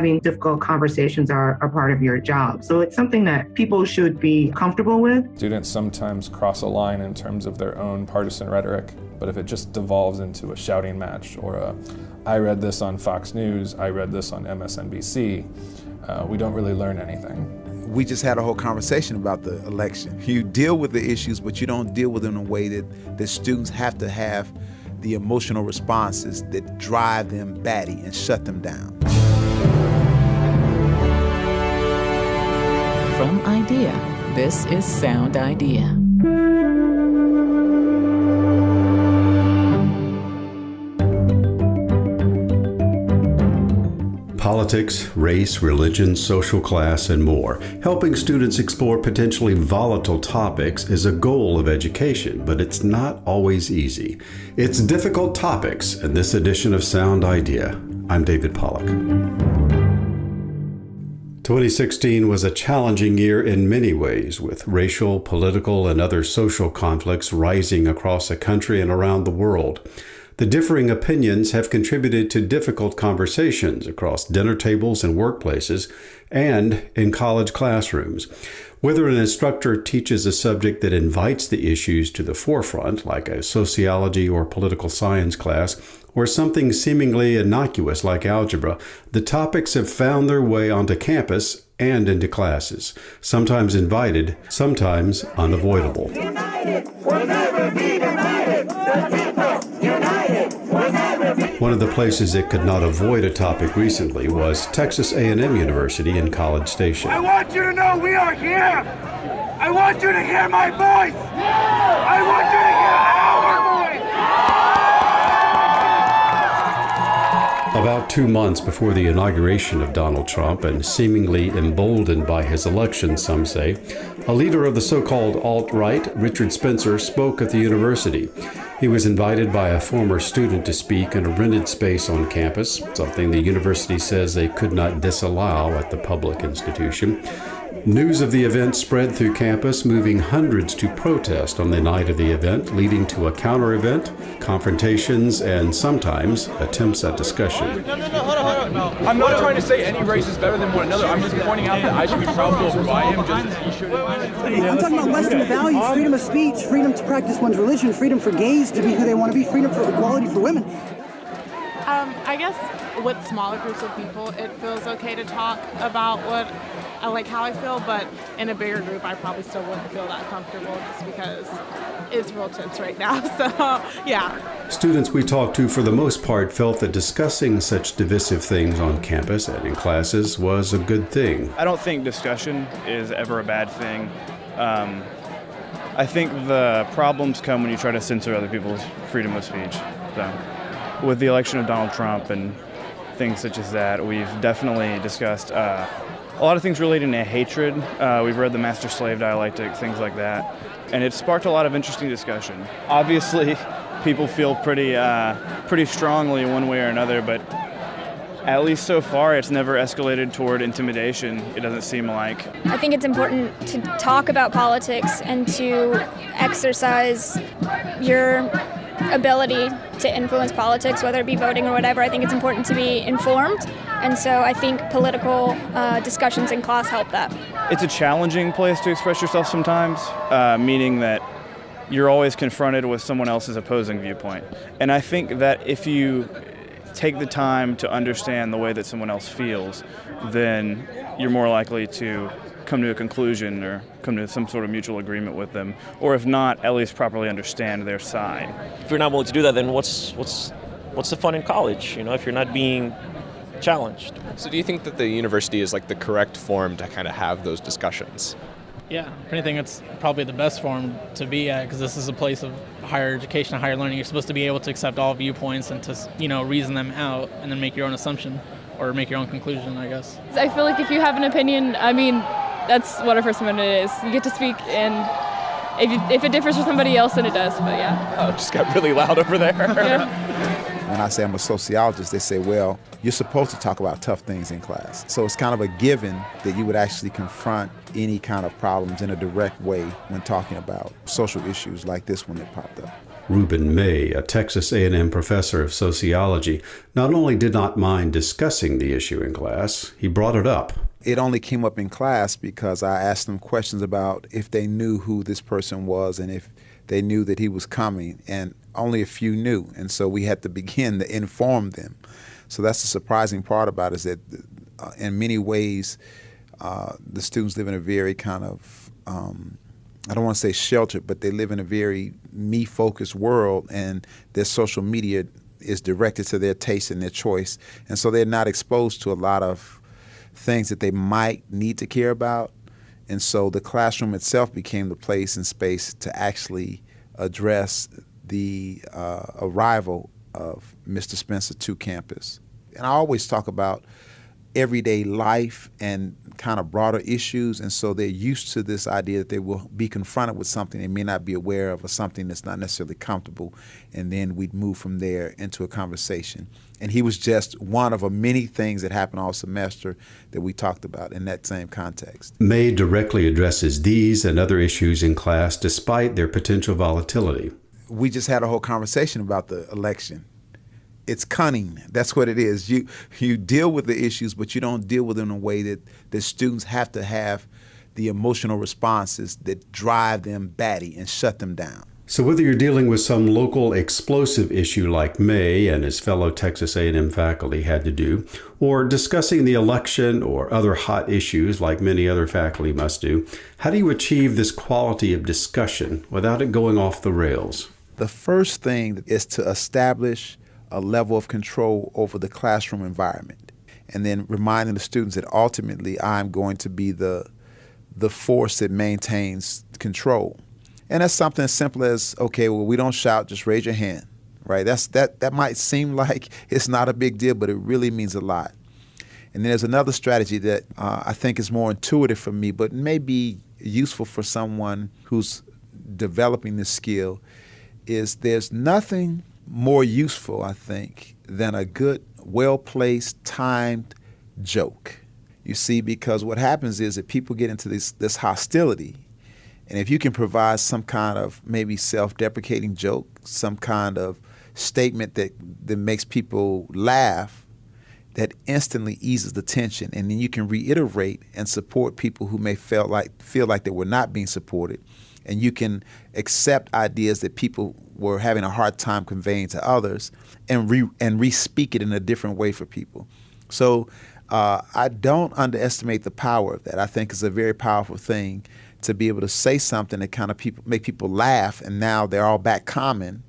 having difficult conversations are part of your job. So it's something that people should be comfortable with. Students sometimes cross a line in terms of their own partisan rhetoric, but if it just devolves into a shouting match or I read this on Fox News, I read this on MSNBC, we don't really learn anything. We just had a whole conversation about the election. You deal with the issues, but you don't deal with them in a way that students have to have the emotional responses that drive them batty and shut them down. From IDEA, this is SoundIDEA. Politics, race, religion, social class, and more. Helping students explore potentially volatile topics is a goal of education, but it's not always easy. It's difficult topics in this edition of SoundIDEA. I'm David Pollack. 2016 was a challenging year in many ways, with racial, political, and other social conflicts rising across the country and around the world. The differing opinions have contributed to difficult conversations across dinner tables and workplaces and in college classrooms. Whether an instructor teaches a subject that invites the issues to the forefront, like a sociology or political science class, or something seemingly innocuous like algebra, the topics have found their way onto campus and into classes, sometimes invited, sometimes unavoidable. United, we'll never be divided. The people, united, we'll never be. One of the places that could not avoid a topic recently was Texas A&M University in College Station. I want you to know we are here. I want you to hear my voice. I want you to hear our voice. About 2 months before the inauguration of Donald Trump, and seemingly emboldened by his election, some say, a leader of the so-called alt-right, Richard Spencer, spoke at the university. He was invited by a former student to speak in a rented space on campus, something the university says they could not disallow at the public institution. News of the event spread through campus, moving hundreds to protest on the night of the event, leading to a counter-event, confrontations, and sometimes attempts at discussion. No, hold on. I'm not trying to say any race is better than one another. I'm just pointing out that I should be proud of who I am, just as he should. I'm talking about Western values, freedom of speech, freedom to practice one's religion, freedom for gays to be who they want to be, freedom for equality for women. I guess with smaller groups of people, it feels okay to talk about how I feel, but in a bigger group, I probably still wouldn't feel that comfortable just because it's real tense right now. So, yeah. Students we talked to, for the most part, felt that discussing such divisive things on campus and in classes was a good thing. I don't think discussion is ever a bad thing. I think the problems come when you try to censor other people's freedom of speech. So, with the election of Donald Trump and things such as that, we've definitely discussed a lot of things relating to hatred. We've read the master-slave dialectic, things like that, and it sparked a lot of interesting discussion. Obviously, people feel pretty strongly one way or another, but at least so far, it's never escalated toward intimidation, it doesn't seem like. I think it's important to talk about politics and to exercise your ability to influence politics, whether it be voting or whatever. I think it's important to be informed, and so I think political discussions in class help that. It's a challenging place to express yourself sometimes, meaning that you're always confronted with someone else's opposing viewpoint. And I think that if you take the time to understand the way that someone else feels, then you're more likely to come to a conclusion or come to some sort of mutual agreement with them, or if not, at least properly understand their side. If you're not willing to do that, then what's the fun in college, if you're not being challenged? So do you think that the university is like the correct forum to kind of have those discussions? Yeah, if anything, it's probably the best forum to be at, because this is a place of higher education and higher learning. You're supposed to be able to accept all viewpoints and to, reason them out and then make your own assumption or make your own conclusion, I guess. I feel like if you have an opinion, that's what a First Amendment is. You get to speak, and if it differs with somebody else, then it does, but yeah. Oh, it just got really loud over there. Yeah. When I say I'm a sociologist, they say, well, you're supposed to talk about tough things in class. So it's kind of a given that you would actually confront any kind of problems in a direct way when talking about social issues like this one that popped up. Reuben May, a Texas A&M professor of sociology, not only did not mind discussing the issue in class, he brought it up. It only came up in class because I asked them questions about if they knew who this person was and if they knew that he was coming, and only a few knew, and so we had to begin to inform them. So that's the surprising part about it, is that in many ways the students live in a very kind of, I don't want to say sheltered, but they live in a very me-focused world, and their social media is directed to their taste and their choice, and so they're not exposed to a lot of things that they might need to care about. And so the classroom itself became the place and space to actually address the arrival of Mr. Spencer to campus. And I always talk about everyday life and kind of broader issues, and so they're used to this idea that they will be confronted with something they may not be aware of, or something that's not necessarily comfortable, and then we'd move from there into a conversation. And he was just one of many things that happened all semester that we talked about in that same context. May directly addresses these and other issues in class despite their potential volatility. We just had a whole conversation about the election. It's cunning. That's what it is. You deal with the issues, but you don't deal with them in a way that the students have to have the emotional responses that drive them batty and shut them down. So whether you're dealing with some local explosive issue like May and his fellow Texas A&M faculty had to do, or discussing the election or other hot issues like many other faculty must do, how do you achieve this quality of discussion without it going off the rails? The first thing is to establish a level of control over the classroom environment, and then reminding the students that ultimately I'm going to be the force that maintains control. And that's something as simple as, okay, well, we don't shout, just raise your hand, right? That might seem like it's not a big deal, but it really means a lot. And then there's another strategy that I think is more intuitive for me, but may be useful for someone who's developing this skill, is there's nothing more useful, I think, than a good, well-placed, timed joke. You see, because what happens is that people get into this hostility, and if you can provide some kind of maybe self-deprecating joke, some kind of statement that makes people laugh, that instantly eases the tension, and then you can reiterate and support people who may feel like they were not being supported, and you can accept ideas that people were having a hard time conveying to others, and re-speak it in a different way for people. So I don't underestimate the power of that. I think it's a very powerful thing to be able to say something that kind of make people laugh, and now they're all back common,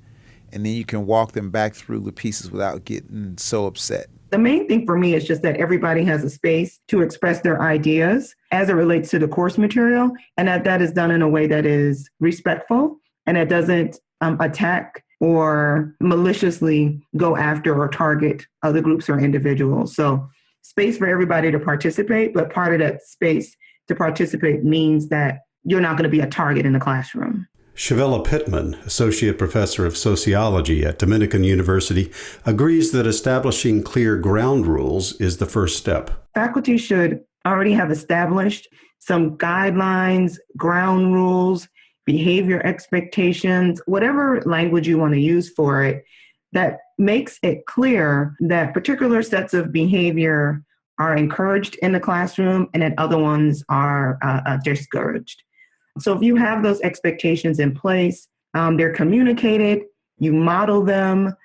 and then you can walk them back through the pieces without getting so upset. The main thing for me is just that everybody has a space to express their ideas as it relates to the course material, and that is done in a way that is respectful and that doesn't attack or maliciously go after or target other groups or individuals. So space for everybody to participate, but part of that space to participate means that you're not going to be a target in the classroom. Shavella Pittman, Associate Professor of Sociology at Dominican University, agrees that establishing clear ground rules is the first step. Faculty should already have established some guidelines, ground rules, behavior expectations, whatever language you want to use for it, that makes it clear that particular sets of behavior are encouraged in the classroom and that other ones are discouraged. So if you have those expectations in place, they're communicated, you model them,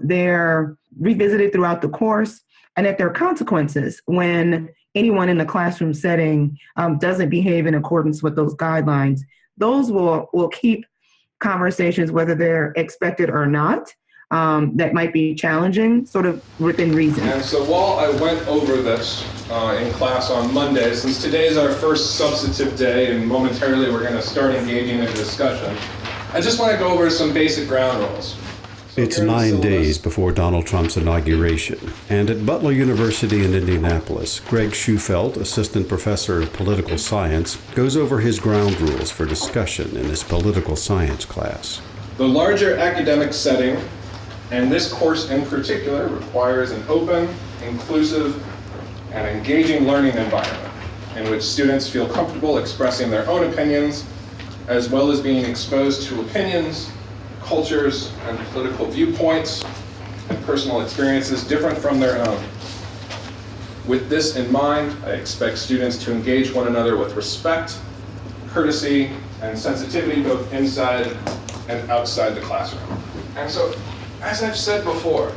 they're revisited throughout the course, and that there are consequences when anyone in the classroom setting doesn't behave in accordance with those guidelines. Those will keep conversations, whether they're expected or not, that might be challenging, sort of within reason. And so while I went over this in class on Monday, since today is our first substantive day and momentarily we're going to start engaging in a discussion, I just want to go over some basic ground rules. It's 9 days before Donald Trump's inauguration, and at Butler University in Indianapolis, Greg Schufelt, Assistant Professor of Political Science, goes over his ground rules for discussion in his political science class. The larger academic setting, and this course in particular, requires an open, inclusive, and engaging learning environment in which students feel comfortable expressing their own opinions, as well as being exposed to opinions, cultures and political viewpoints and personal experiences different from their own. With this in mind, I expect students to engage one another with respect, courtesy, and sensitivity both inside and outside the classroom. And so, as I've said before,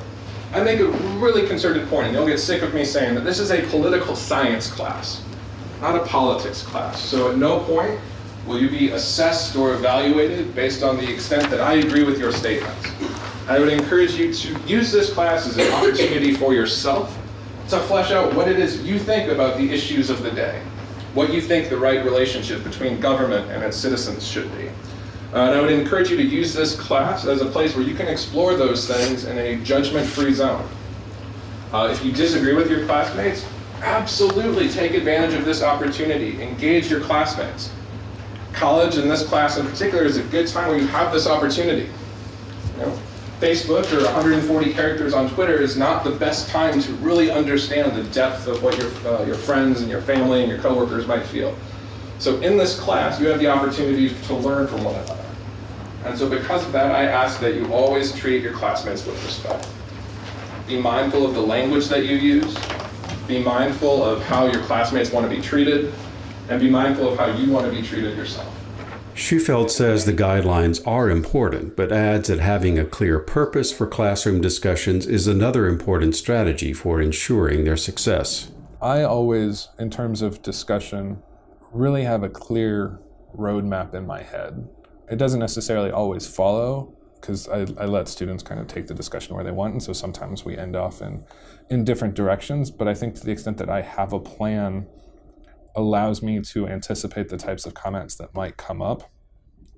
I make a really concerted point, and you'll get sick of me saying that this is a political science class, not a politics class. So at no point will you be assessed or evaluated based on the extent that I agree with your statements. I would encourage you to use this class as an opportunity for yourself to flesh out what it is you think about the issues of the day, what you think the right relationship between government and its citizens should be. And I would encourage you to use this class as a place where you can explore those things in a judgment-free zone. If you disagree with your classmates, absolutely take advantage of this opportunity. Engage your classmates. College, and this class in particular, is a good time where you have this opportunity. You know, Facebook or 140 characters on Twitter is not the best time to really understand the depth of what your friends and your family and your coworkers might feel. So in this class, you have the opportunity to learn from one another. And so because of that, I ask that you always treat your classmates with respect. Be mindful of the language that you use. Be mindful of how your classmates want to be treated. And be mindful of how you want to be treated yourself. Schufeld says the guidelines are important, but adds that having a clear purpose for classroom discussions is another important strategy for ensuring their success. I always, in terms of discussion, really have a clear roadmap in my head. It doesn't necessarily always follow, because I let students kind of take the discussion where they want, and so sometimes we end off in different directions, but I think to the extent that I have a plan allows me to anticipate the types of comments that might come up,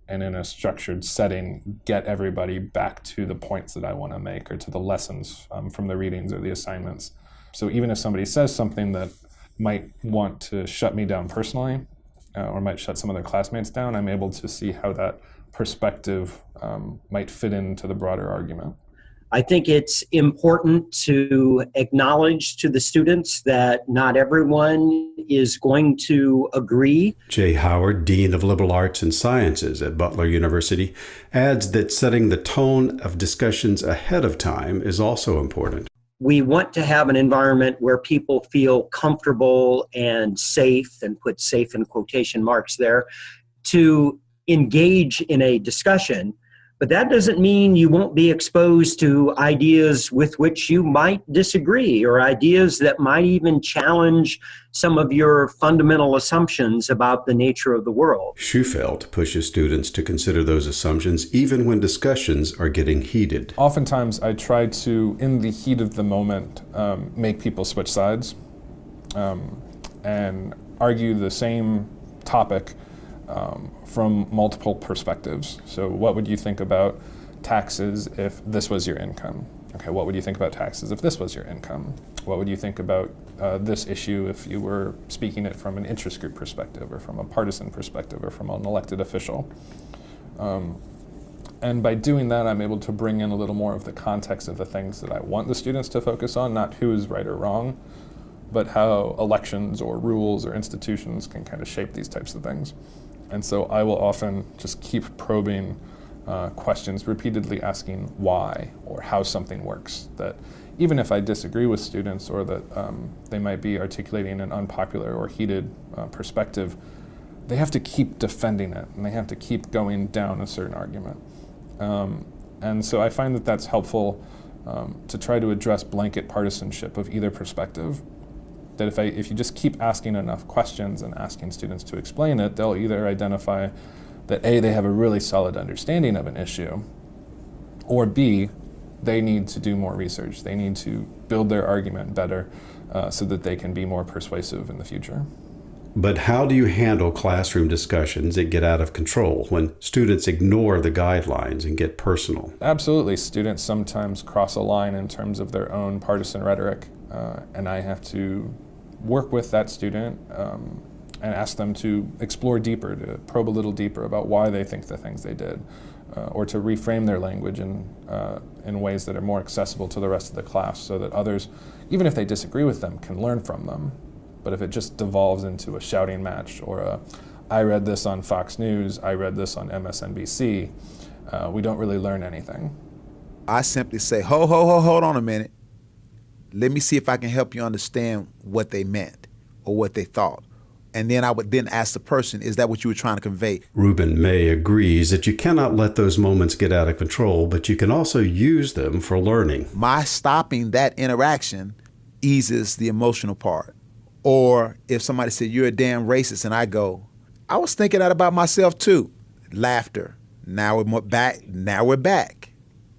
and in a structured setting, get everybody back to the points that I want to make, or to the lessons from the readings or the assignments. So even if somebody says something that might want to shut me down personally, or might shut some of their classmates down, I'm able to see how that perspective might fit into the broader argument. I think it's important to acknowledge to the students that not everyone is going to agree. Jay Howard, Dean of Liberal Arts and Sciences at Butler University, adds that setting the tone of discussions ahead of time is also important. We want to have an environment where people feel comfortable and safe, and put safe in quotation marks there, to engage in a discussion. But that doesn't mean you won't be exposed to ideas with which you might disagree, or ideas that might even challenge some of your fundamental assumptions about the nature of the world. Schufeld pushes students to consider those assumptions even when discussions are getting heated. Oftentimes I try to, in the heat of the moment, make people switch sides and argue the same topic from multiple perspectives. So what would you think about taxes if this was your income? Okay, what would you think about taxes if this was your income? What would you think about this issue if you were speaking it from an interest group perspective, or from a partisan perspective, or from an elected official? And by doing that, I'm able to bring in a little more of the context of the things that I want the students to focus on, not who is right or wrong, but how elections or rules or institutions can kind of shape these types of things. And so I will often just keep probing questions, repeatedly asking why or how something works. That even if I disagree with students, or that they might be articulating an unpopular or heated perspective, they have to keep defending it, and they have to keep going down a certain argument. And so I find that that's helpful to try to address blanket partisanship of either perspective. That if you just keep asking enough questions and asking students to explain it, they'll either identify that A, they have a really solid understanding of an issue, or B, they need to do more research. They need to build their argument better so that they can be more persuasive in the future. But how do you handle classroom discussions that get out of control, when students ignore the guidelines and get personal? Absolutely. Students sometimes cross a line in terms of their own partisan rhetoric, and I have to work with that student and ask them to explore deeper, to probe a little deeper about why they think the things they did, or to reframe their language in ways that are more accessible to the rest of the class, so that others, even if they disagree with them, can learn from them. But if it just devolves into a shouting match, or I read this on Fox News, I read this on MSNBC, we don't really learn anything. I simply say, hold on a minute. Let me see if I can help you understand what they meant or what they thought. And then I would then ask the person, is that what you were trying to convey? Reuben May agrees that you cannot let those moments get out of control, but you can also use them for learning. My stopping that interaction eases the emotional part. Or if somebody said, you're a damn racist, and I go, I was thinking that about myself too. Laughter. Now we're back.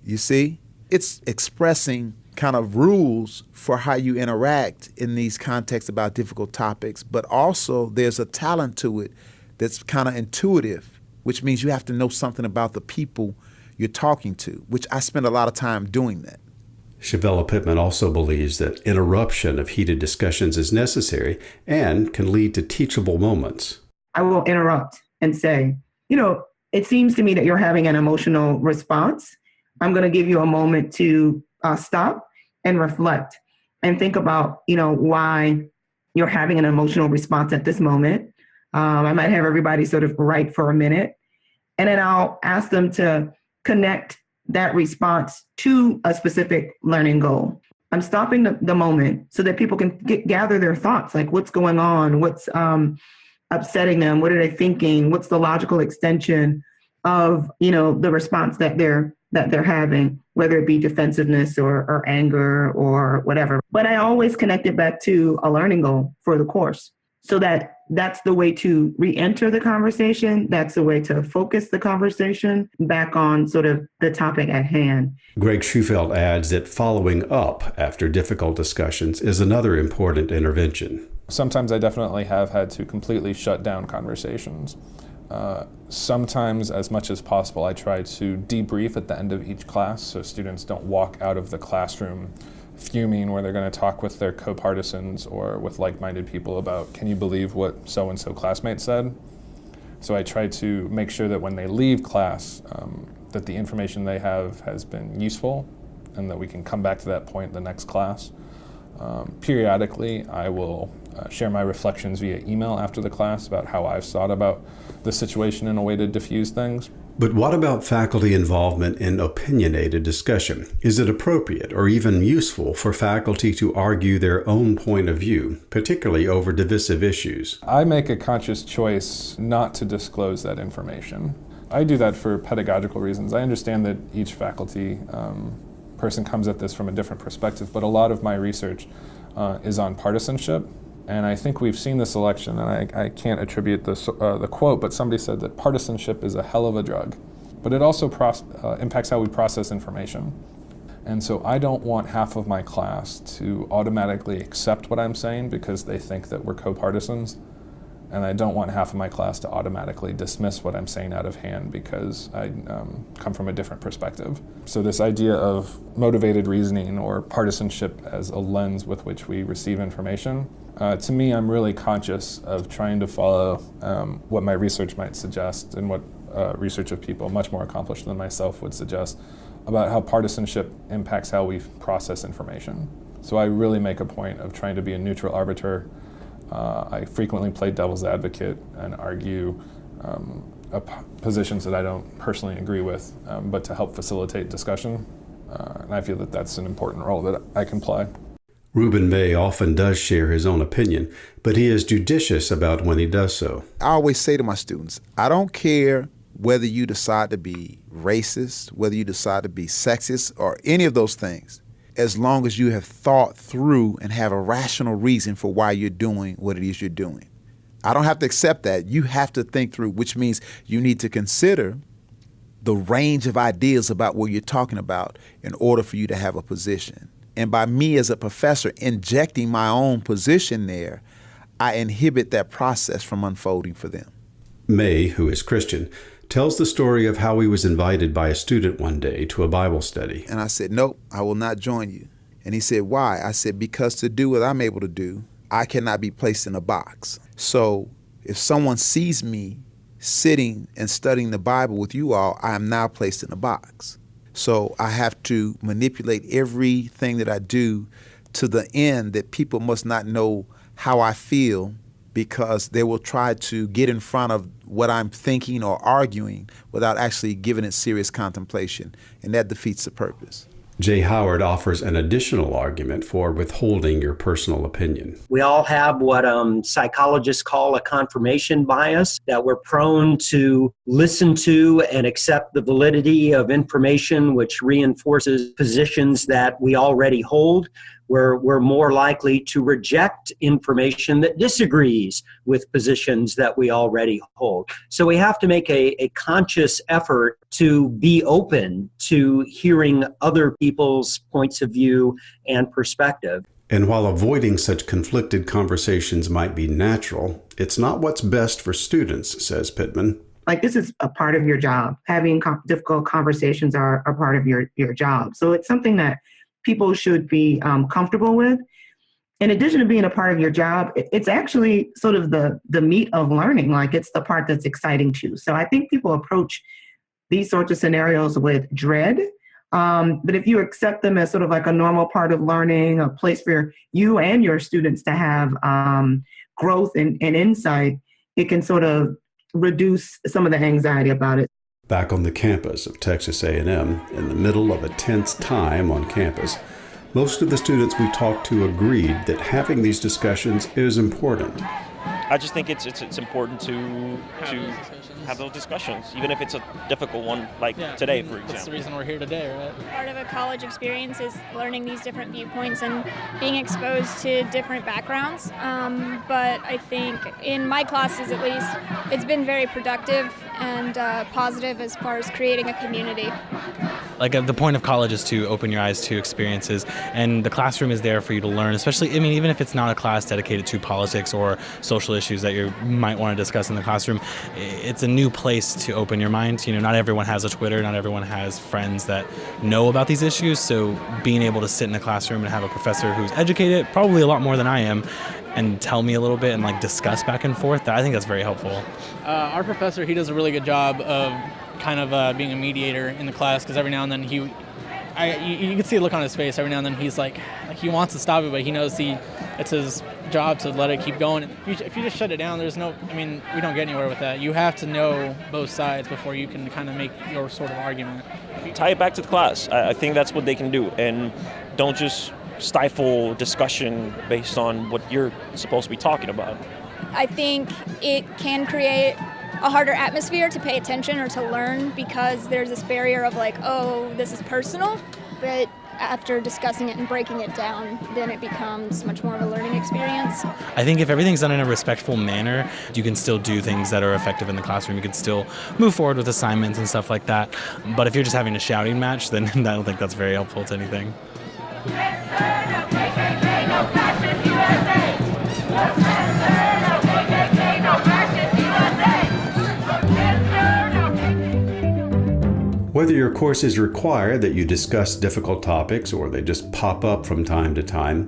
You see? It's expressing kind of rules for how you interact in these contexts about difficult topics, but also there's a talent to it that's kind of intuitive, which means you have to know something about the people you're talking to, which I spend a lot of time doing that. Shavella Pittman also believes that interruption of heated discussions is necessary and can lead to teachable moments. I will interrupt and say, it seems to me that you're having an emotional response. I'm going to give you a moment to stop and reflect and think about, why you're having an emotional response at this moment. I might have everybody sort of write for a minute, and then I'll ask them to connect that response to a specific learning goal. I'm stopping the moment so that people can gather their thoughts, like what's going on, what's upsetting them, what are they thinking, what's the logical extension of, the response that they're having, whether it be defensiveness or anger or whatever. But I always connect it back to a learning goal for the course, so that's the way to re-enter the conversation. That's the way to focus the conversation back on sort of the topic at hand. Greg Schufeld adds that following up after difficult discussions is another important intervention. Sometimes I definitely have had to completely shut down conversations. Sometimes, as much as possible, I try to debrief at the end of each class so students don't walk out of the classroom fuming, where they're going to talk with their co-partisans or with like-minded people about, can you believe what so-and-so classmate said? So I try to make sure that when they leave class, that the information they have has been useful and that we can come back to that point in the next class. Periodically, I will share my reflections via email after the class about how I've thought about the situation in a way to diffuse things. But what about faculty involvement in opinionated discussion? Is it appropriate or even useful for faculty to argue their own point of view, particularly over divisive issues? I make a conscious choice not to disclose that information. I do that for pedagogical reasons. I understand that each faculty person comes at this from a different perspective, but a lot of my research is on partisanship. And I think we've seen this election, and I can't attribute the quote, but somebody said that partisanship is a hell of a drug. But it also impacts how we process information. And so I don't want half of my class to automatically accept what I'm saying because they think that we're co-partisans. And I don't want half of my class to automatically dismiss what I'm saying out of hand because I come from a different perspective. So this idea of motivated reasoning or partisanship as a lens with which we receive information, to me, I'm really conscious of trying to follow what my research might suggest and what research of people much more accomplished than myself would suggest about how partisanship impacts how we process information. So I really make a point of trying to be a neutral arbiter. I frequently play devil's advocate and argue positions that I don't personally agree with, but to help facilitate discussion. And I feel that that's an important role that I can play. Reuben May often does share his own opinion, but he is judicious about when he does so. I always say to my students, I don't care whether you decide to be racist, whether you decide to be sexist, or any of those things, as long as you have thought through and have a rational reason for why you're doing what it is you're doing. I don't have to accept that. You have to think through, which means you need to consider the range of ideas about what you're talking about in order for you to have a position. And by me as a professor injecting my own position there, I inhibit that process from unfolding for them. May, who is Christian, tells the story of how he was invited by a student one day to a Bible study. And I said, nope, I will not join you. And he said, why? I said, because to do what I'm able to do, I cannot be placed in a box. So if someone sees me sitting and studying the Bible with you all, I am now placed in a box. So I have to manipulate everything that I do to the end that people must not know how I feel because they will try to get in front of what I'm thinking or arguing without actually giving it serious contemplation, and that defeats the purpose. Jay Howard offers an additional argument for withholding your personal opinion. We all have what psychologists call a confirmation bias, that we're prone to listen to and accept the validity of information which reinforces positions that we already hold. We're more likely to reject information that disagrees with positions that we already hold. So we have to make a conscious effort to be open to hearing other people's points of view and perspective. And while avoiding such conflicted conversations might be natural, it's not what's best for students, says Pittman. Like, this is a part of your job. Having difficult conversations are a part of your job. So it's something that people should be comfortable with. In addition to being a part of your job, it's actually sort of the meat of learning. Like, it's the part that's exciting too. So I think people approach these sorts of scenarios with dread. But if you accept them as sort of like a normal part of learning, a place for you and your students to have growth and insight, it can sort of reduce some of the anxiety about it. Back on the campus of Texas A&M, in the middle of a tense time on campus, most of the students we talked to agreed that having these discussions is important. I just think it's important to have those discussions, even if it's a difficult one, like today, for example. That's the reason we're here today, right? Part of a college experience is learning these different viewpoints and being exposed to different backgrounds. But I think in my classes, at least, it's been very productive and positive as far as creating a community. Like, the point of college is to open your eyes to experiences, and the classroom is there for you to learn, especially, I mean, even if it's not a class dedicated to politics or social issues that you might want to discuss in the classroom, it's a new place to open your mind. You know, not everyone has a Twitter, not everyone has friends that know about these issues, so being able to sit in a classroom and have a professor who's educated, probably a lot more than I am, and tell me a little bit and like discuss back and forth, I think that's very helpful. Our professor, he does a really good job of kind of being a mediator in the class, because every now and then you can see the look on his face. Every now and then he's like he wants to stop it, but he knows it's his job to let it keep going. If you just shut it down, we don't get anywhere with that. You have to know both sides before you can kind of make your sort of argument. Tie it back to the class. I think that's what they can do, and don't just stifle discussion based on what you're supposed to be talking about. I think it can create a harder atmosphere to pay attention or to learn, because there's this barrier of like, oh, this is personal. But after discussing it and breaking it down, then it becomes much more of a learning experience. I think if everything's done in a respectful manner, you can still do things that are effective in the classroom. You can still move forward with assignments and stuff like that. But if you're just having a shouting match, then I don't think that's very helpful to anything. Whether your courses require that you discuss difficult topics or they just pop up from time to time,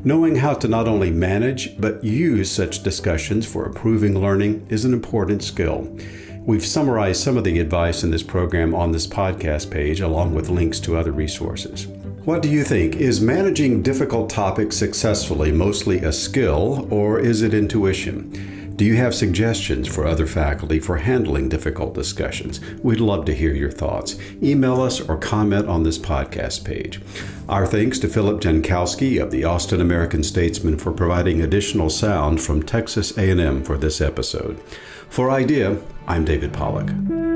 knowing how to not only manage but use such discussions for improving learning is an important skill. We've summarized some of the advice in this program on this podcast page, along with links to other resources. What do you think? Is managing difficult topics successfully mostly a skill, or is it intuition? Do you have suggestions for other faculty for handling difficult discussions? We'd love to hear your thoughts. Email us or comment on this podcast page. Our thanks to Philip Jankowski of the Austin American-Statesman for providing additional sound from Texas A&M for this episode. For IDEA, I'm David Pollack.